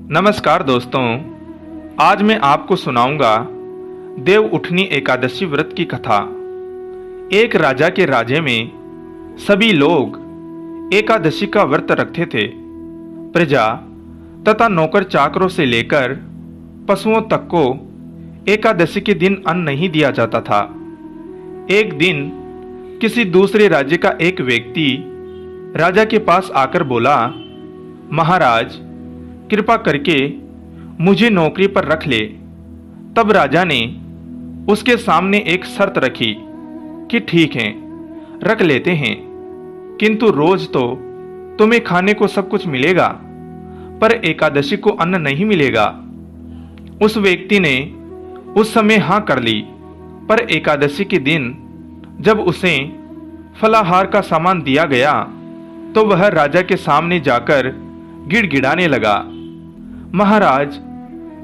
नमस्कार दोस्तों, आज मैं आपको सुनाऊंगा देव उठनी एकादशी व्रत की कथा। एक राजा के राज्य में सभी लोग एकादशी का व्रत रखते थे। प्रजा तथा नौकर चाकरों से लेकर पशुओं तक को एकादशी के दिन अन्न नहीं दिया जाता था। एक दिन किसी दूसरे राज्य का एक व्यक्ति राजा के पास आकर बोला, महाराज, कृपा करके मुझे नौकरी पर रख ले। तब राजा ने उसके सामने एक शर्त रखी कि ठीक है, रख लेते हैं, किंतु रोज तो तुम्हें खाने को सब कुछ मिलेगा, पर एकादशी को अन्न नहीं मिलेगा। उस व्यक्ति ने उस समय हाँ कर ली, पर एकादशी के दिन जब उसे फलाहार का सामान दिया गया तो वह राजा के सामने जाकर गिड़गिड़ाने लगा, महाराज,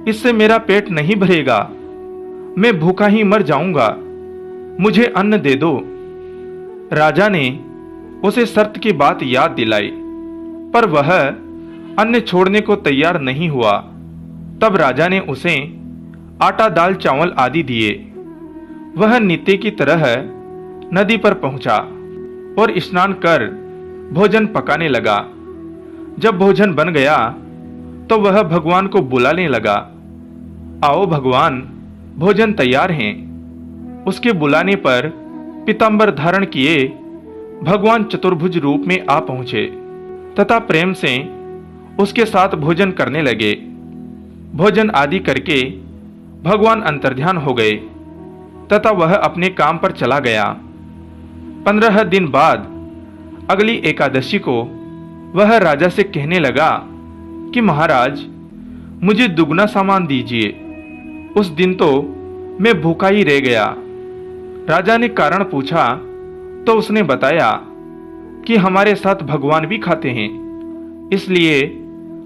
इससे मेरा पेट नहीं भरेगा, मैं भूखा ही मर जाऊंगा, मुझे अन्न दे दो। राजा ने उसे शर्त की बात याद दिलाई, पर वह अन्न छोड़ने को तैयार नहीं हुआ। तब राजा ने उसे आटा, दाल, चावल आदि दिए। वह नित्य की तरह नदी पर पहुंचा और स्नान कर भोजन पकाने लगा। जब भोजन बन गया तो वह भगवान को बुलाने लगा, आओ भगवान, भोजन तैयार है। उसके बुलाने पर पीतांबर धारण किए भगवान चतुर्भुज रूप में आ पहुंचे तथा प्रेम से उसके साथ भोजन करने लगे। भोजन आदि करके भगवान अंतर्ध्यान हो गए तथा वह अपने काम पर चला गया। 15 दिन बाद अगली एकादशी को वह राजा से कहने लगा कि महाराज, मुझे दुगना सामान दीजिए। उस दिन तो मैं भूखा ही रह गया। राजा ने कारण पूछा तो उसने बताया कि हमारे साथ भगवान भी खाते हैं, इसलिए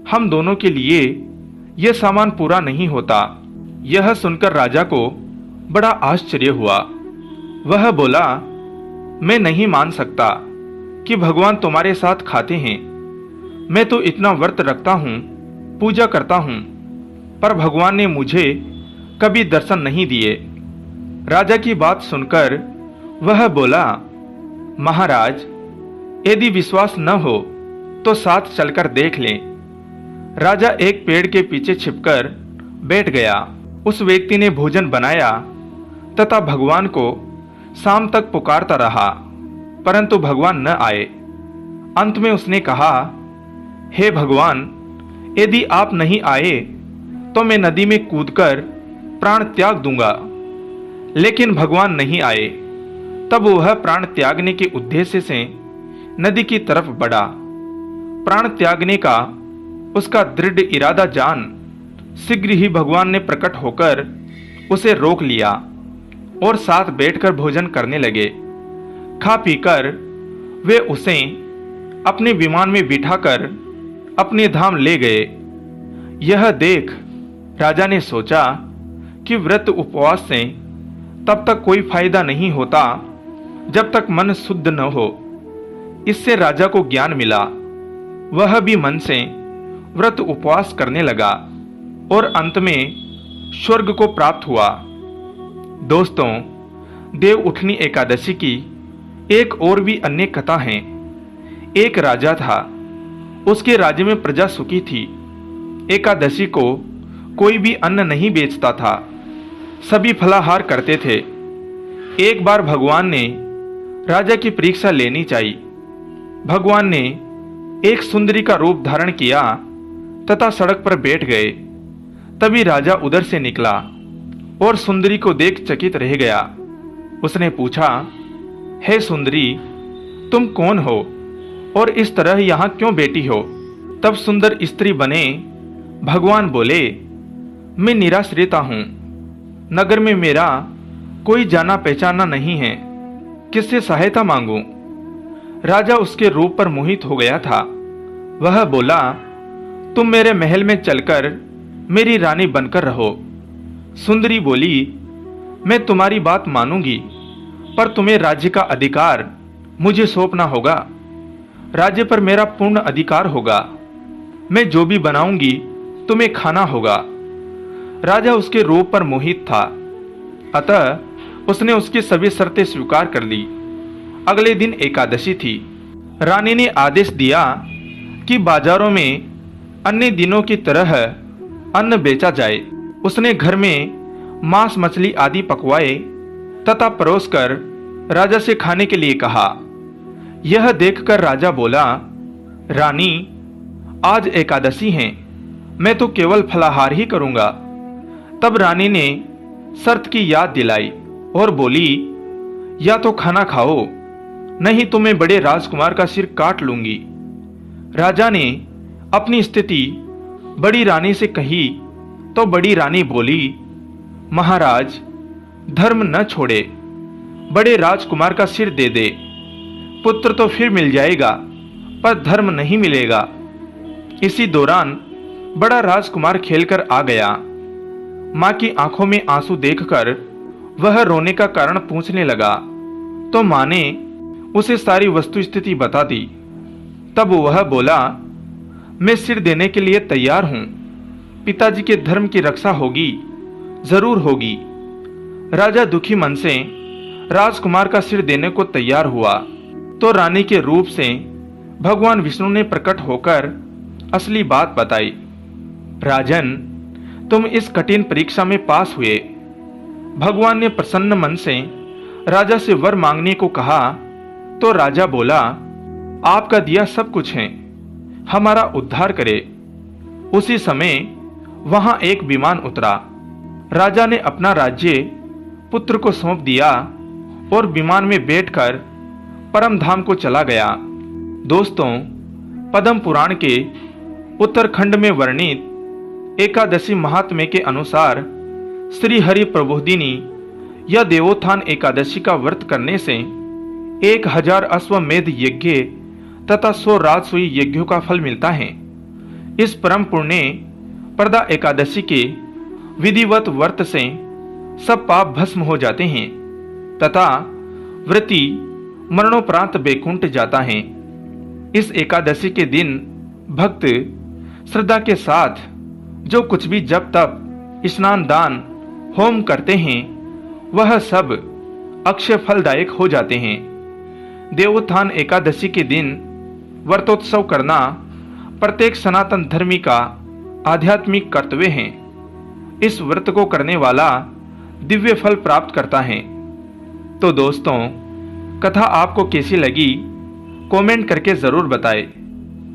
हम दोनों के लिए यह सामान पूरा नहीं होता। यह सुनकर राजा को बड़ा आश्चर्य हुआ। वह बोला, मैं नहीं मान सकता कि भगवान तुम्हारे साथ खाते हैं। मैं तो इतना व्रत रखता हूँ, पूजा करता हूँ, पर भगवान ने मुझे कभी दर्शन नहीं दिए। राजा की बात सुनकर वह बोला, महाराज, यदि विश्वास न हो तो साथ चलकर देख लें। राजा एक पेड़ के पीछे छिपकर बैठ गया। उस व्यक्ति ने भोजन बनाया तथा भगवान को शाम तक पुकारता रहा, परंतु भगवान न आए। अंत में उसने कहा, हे भगवान, यदि आप नहीं आए तो मैं नदी में कूदकर प्राण त्याग दूंगा। लेकिन भगवान नहीं आए। तब वह प्राण त्यागने के उद्देश्य से नदी की तरफ बढ़ा। प्राण त्यागने का उसका दृढ़ इरादा जान शीघ्र ही भगवान ने प्रकट होकर उसे रोक लिया और साथ बैठकर भोजन करने लगे। खा पीकर वे उसे अपने विमान में बिठाकर अपने धाम ले गए। यह देख राजा ने सोचा कि व्रत उपवास से तब तक कोई फायदा नहीं होता जब तक मन शुद्ध न हो। इससे राजा को ज्ञान मिला। वह भी मन से व्रत उपवास करने लगा और अंत में स्वर्ग को प्राप्त हुआ। दोस्तों, देव उठनी एकादशी की एक और भी अन्य कथा है। एक राजा था, उसके राज्य में प्रजा सुखी थी। एकादशी को कोई भी अन्न नहीं बेचता था, सभी फलाहार करते थे। एक बार भगवान ने राजा की परीक्षा लेनी चाहिए। भगवान ने एक सुंदरी का रूप धारण किया तथा सड़क पर बैठ गए। तभी राजा उधर से निकला और सुंदरी को देख चकित रह गया। उसने पूछा, हे सुंदरी, तुम कौन हो और इस तरह यहाँ क्यों बैठी हो? तब सुंदर स्त्री बने भगवान बोले, मैं निराश्रिता हूँ, नगर में मेरा कोई जाना पहचाना नहीं है, किससे सहायता मांगूं? राजा उसके रूप पर मोहित हो गया था। वह बोला, तुम मेरे महल में चलकर मेरी रानी बनकर रहो। सुंदरी बोली, मैं तुम्हारी बात मानूंगी, पर तुम्हें राज्य का अधिकार मुझे सौंपना होगा। राज्य पर मेरा पूर्ण अधिकार होगा। मैं जो भी बनाऊंगी तुम्हें खाना होगा। राजा उसके रूप पर मोहित था, अतः उसने उसकी सभी शर्तें स्वीकार कर ली। अगले दिन एकादशी थी। रानी ने आदेश दिया कि बाजारों में अन्य दिनों की तरह अन्न बेचा जाए। उसने घर में मांस मछली आदि पकवाए तथा परोसकर राजा से खाने के लिए कहा। यह देखकर राजा बोला, रानी, आज एकादशी है, मैं तो केवल फलाहार ही करूंगा। तब रानी ने शर्त की याद दिलाई और बोली, या तो खाना खाओ, नहीं तो मैं बड़े राजकुमार का सिर काट लूंगी। राजा ने अपनी स्थिति बड़ी रानी से कही तो बड़ी रानी बोली, महाराज, धर्म न छोड़े, बड़े राजकुमार का सिर दे दे। पुत्र तो फिर मिल जाएगा, पर धर्म नहीं मिलेगा। इसी दौरान बड़ा राजकुमार खेलकर आ गया। मां की आंखों में आंसू देखकर वह रोने का कारण पूछने लगा, तो मां ने उसे सारी वस्तु स्थिति बता दी। तब वह बोला, मैं सिर देने के लिए तैयार हूं। पिताजी के धर्म की रक्षा होगी, जरूर होगी। राजा दुखी मन से राजकुमार का सिर देने को तैयार हुआ तो रानी के रूप से भगवान विष्णु ने प्रकट होकर असली बात बताई। राजन, तुम इस कठिन परीक्षा में पास हुए। भगवान ने प्रसन्न मन से राजा से वर मांगने को कहा तो राजा बोला, आपका दिया सब कुछ है, हमारा उद्धार करे। उसी समय वहां एक विमान उतरा। राजा ने अपना राज्य पुत्र को सौंप दिया और विमान में बैठकर परम धाम को चला गया। दोस्तों, पद्म पुराण के उत्तरखंड में वर्णित एकादशी महात्म्य के अनुसार श्री हरि प्रबोधिनी या देवोत्थान एकादशी का व्रत करने से 1000 अश्वमेध यज्ञ तथा 100 राजसूय यज्ञों का फल मिलता है। इस परम पुण्य प्रदा एकादशी के विधिवत व्रत से सब पाप भस्म हो जाते हैं तथा व्रती मरणोपरांत बैकुंठ जाता है। इस एकादशी के दिन भक्त श्रद्धा के साथ जो कुछ भी जप तप, स्नान दान, होम करते हैं वह सब अक्षय फलदायक हो जाते हैं। देवोत्थान एकादशी के दिन व्रतोत्सव करना प्रत्येक सनातन धर्मी का आध्यात्मिक कर्तव्य है। इस व्रत को करने वाला दिव्य फल प्राप्त करता है। तो दोस्तों, कथा आपको कैसी लगी कमेंट करके जरूर बताएं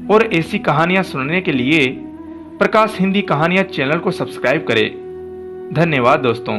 और ऐसी कहानियां सुनने के लिए प्रकाश हिंदी कहानियां चैनल को सब्सक्राइब करें। धन्यवाद दोस्तों।